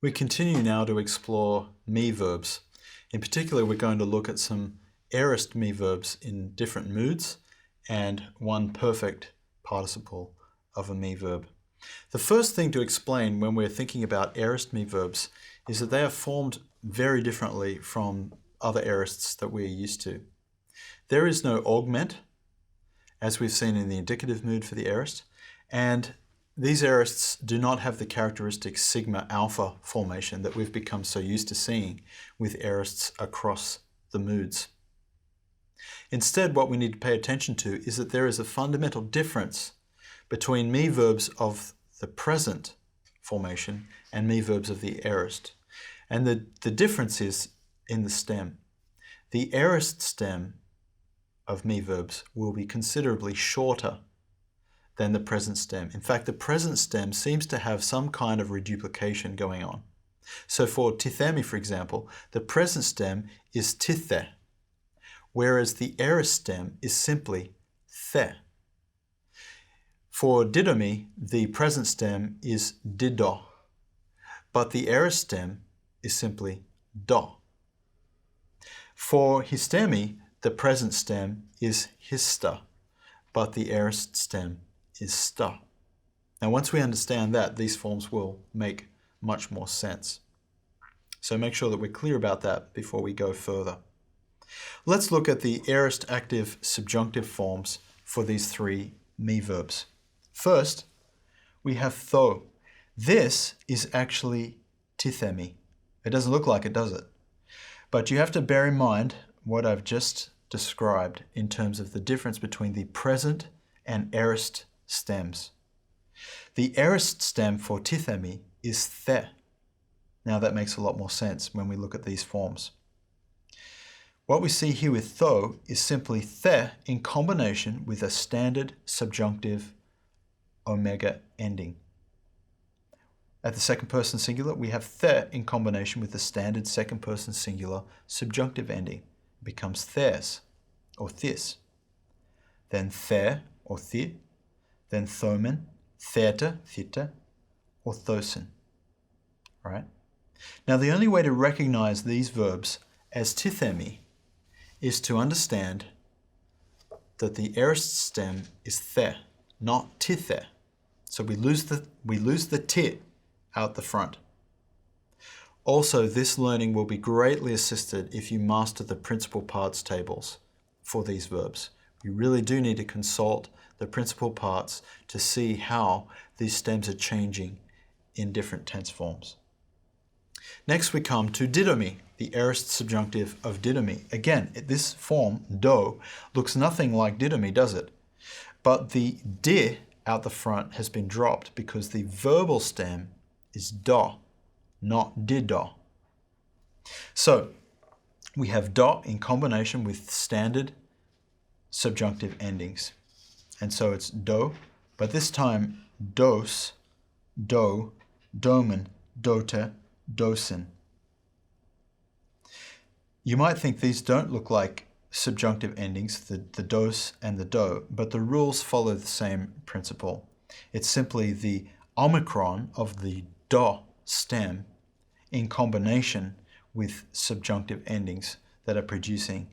We continue now to explore me verbs. In particular, we're going to look at some aorist me verbs in different moods and one perfect participle of a me verb. The first thing to explain when we're thinking about aorist me verbs is that they are formed very differently from other aorists that we're used to. There is no augment, as we've seen in the indicative mood for the aorist, and these aorists do not have the characteristic sigma alpha formation that we've become so used to seeing with aorists across the moods. Instead, what we need to pay attention to is that there is a fundamental difference between me verbs of the present formation and me verbs of the aorist. And the difference is in the stem. The aorist stem of me verbs will be considerably shorter than the present stem. In fact, the present stem seems to have some kind of reduplication going on. So for tithemi, for example, the present stem is tithe, whereas the aorist stem is simply the. For didomi, the present stem is dido, but the aorist stem is simply do. For histemi, the present stem is hista, but the aorist stem is sta. Now, once we understand that, these forms will make much more sense. So make sure that we're clear about that before we go further. Let's look at the aorist active subjunctive forms for these three me verbs. First, we have tho. This is actually tithemi. It doesn't look like it, does it? But you have to bear in mind what I've just described in terms of the difference between the present and aorist stems. The aorist stem for tithemi is the. Now that makes a lot more sense when we look at these forms. What we see here with tho is simply the in combination with a standard subjunctive omega ending. At the second person singular, we have the in combination with the standard second person singular subjunctive ending. It becomes thes or this. Then the or thi, then thomen, theta, theta, or thosin. Right? Now the only way to recognize these verbs as tithemi is to understand that the aorist stem is the, not tithe. So we lose the tit out the front. Also, this learning will be greatly assisted if you master the principal parts tables for these verbs. You really do need to consult the principal parts to see how these stems are changing in different tense forms. Next we come to didomi, the aorist subjunctive of didomi. Again, this form, do, looks nothing like didomi, does it? But the di out the front has been dropped because the verbal stem is do, not dido. So we have do in combination with standard subjunctive endings. And so it's do, but this time dos, do, domen, dote, dosin. You might think these don't look like subjunctive endings, the dos and the do, but the rules follow the same principle. It's simply the omicron of the do stem in combination with subjunctive endings that are producing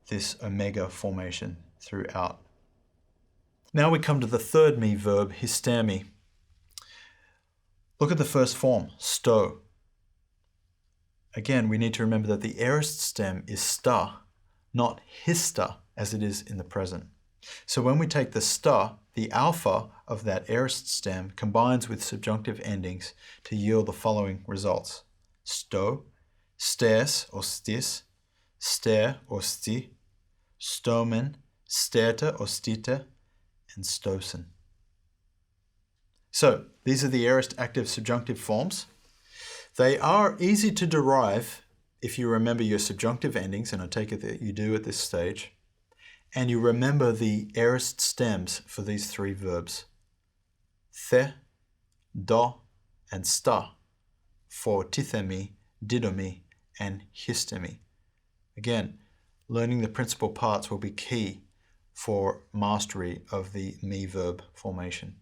this omega formation throughout. Now we come to the third me verb, histemi. Look at the first form, sto. Again, we need to remember that the aorist stem is sta, not hista, as it is in the present. So when we take the sta, the alpha of that aorist stem combines with subjunctive endings to yield the following results. Sto, stes or stis, ster or sti, stomen, sterta or stita, and stosen. So these are the aorist active subjunctive forms. They are easy to derive if you remember your subjunctive endings, and I take it that you do at this stage, and you remember the aorist stems for these three verbs, the, do, and sta, for tithemi, didomi, and histemi. Again, learning the principal parts will be key for mastery of the me verb formation.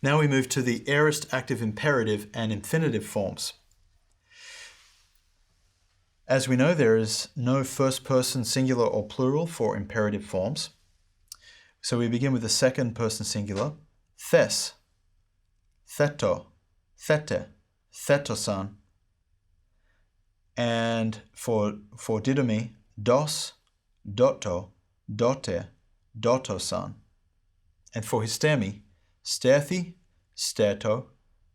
Now we move to the aorist active imperative and infinitive forms. As we know, there is no first person singular or plural for imperative forms. So we begin with the second person singular, thes, theto, thete, thetosan. And for didomi, dos, doto, dote, dotosan. And for histemi, sterthi, sterto,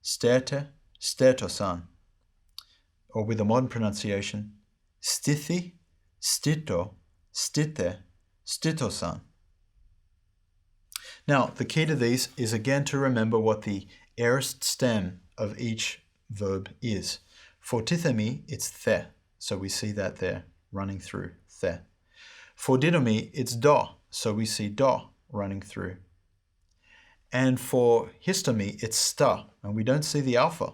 sterte, stertosan. Or with a modern pronunciation, stithi, stito, stite, stitosan. Now, the key to these is again to remember what the aorist stem of each verb is. For tithemi, it's the, so we see that there running through, the. For didomi, it's do, so we see do running through. And for histomi, it's sta, and we don't see the alpha.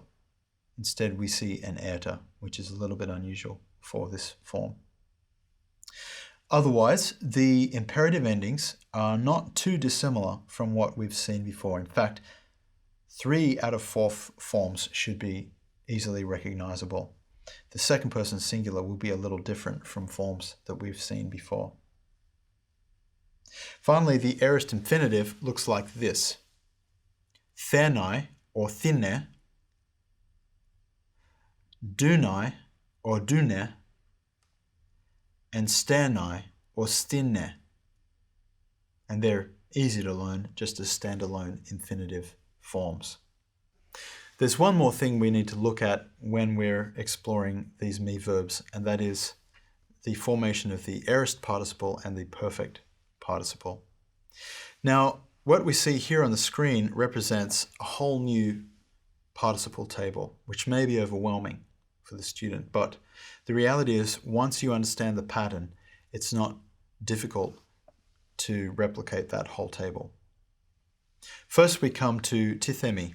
Instead, we see an eta, which is a little bit unusual for this form. Otherwise, the imperative endings are not too dissimilar from what we've seen before. In fact, 3 out of 4 forms should be easily recognizable. The second person singular will be a little different from forms that we've seen before. Finally, the aorist infinitive looks like this. Thenai or thine, dunai or dune, and sternai or stinne. And they're easy to learn just as standalone infinitive forms. There's one more thing we need to look at when we're exploring these me verbs, and that is the formation of the aorist participle and the perfect participle. Now, what we see here on the screen represents a whole new participle table, which may be overwhelming for the student, but the reality is once you understand the pattern, it's not difficult to replicate that whole table. First, we come to tithemi.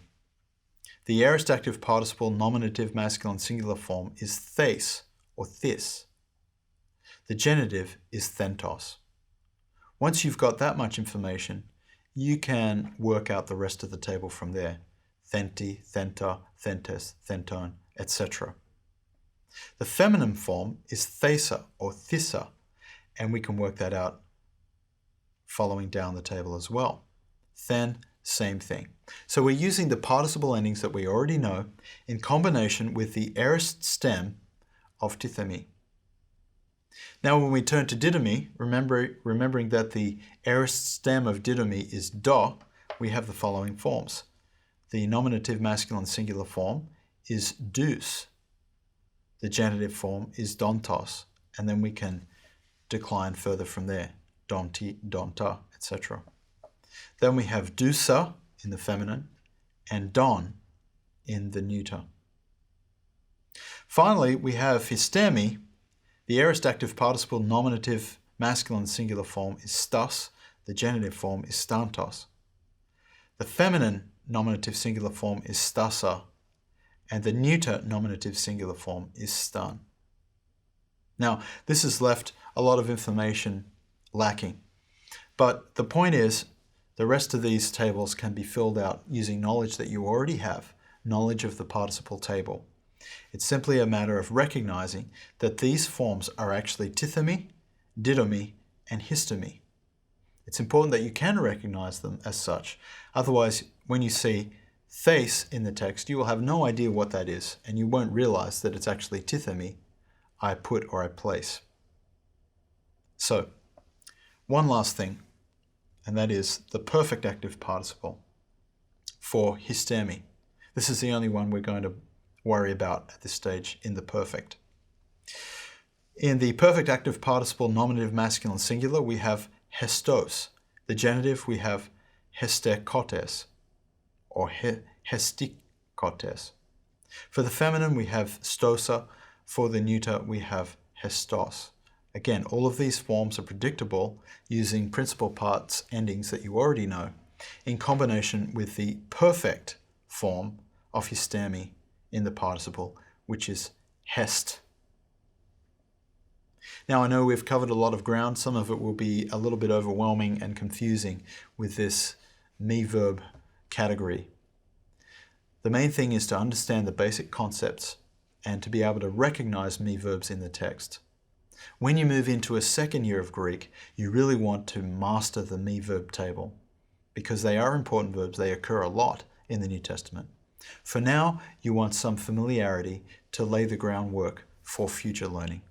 The aorist active participle nominative masculine singular form is thes or this. The genitive is thentos. Once you've got that much information, you can work out the rest of the table from there. Thenti, thenta, thentes, thenton, etc. The feminine form is thesa or thissa, and we can work that out following down the table as well. Then, same thing. So we're using the participle endings that we already know in combination with the aorist stem of tithemi. Now when we turn to didomi, remembering that the aorist stem of didomi is do, we have the following forms. The nominative masculine singular form is dus. The genitive form is dontos, and then we can decline further from there, donti, donta, etc. Then we have dusa in the feminine and don in the neuter. Finally, we have histemi. The aorist active participle nominative masculine singular form is stas. The genitive form is stantos. The feminine nominative singular form is stasa, and the neuter nominative singular form is stan. Now, this has left a lot of information lacking, but the point is the rest of these tables can be filled out using knowledge that you already have, knowledge of the participle table. It's simply a matter of recognizing that these forms are actually tithemi, didomi, and histomi. It's important that you can recognize them as such. Otherwise, when you see thes in the text, you will have no idea what that is, and you won't realize that it's actually tithemi, I put or I place. So, one last thing, and that is the perfect active participle for histemi. This is the only one we're going to worry about at this stage in the perfect. In the perfect active participle nominative masculine singular, we have hestos. The genitive, we have hestekotes or hestikotes. For the feminine, we have stosa. For the neuter, we have hestos. Again, all of these forms are predictable using principal parts endings that you already know in combination with the perfect form of histemi in the participle, which is hest. Now I know we've covered a lot of ground. Some of it will be a little bit overwhelming and confusing with this me verb category. The main thing is to understand the basic concepts and to be able to recognize me verbs in the text. When you move into a second year of Greek, you really want to master the me verb table because they are important verbs. They occur a lot in the New Testament. For now, you want some familiarity to lay the groundwork for future learning.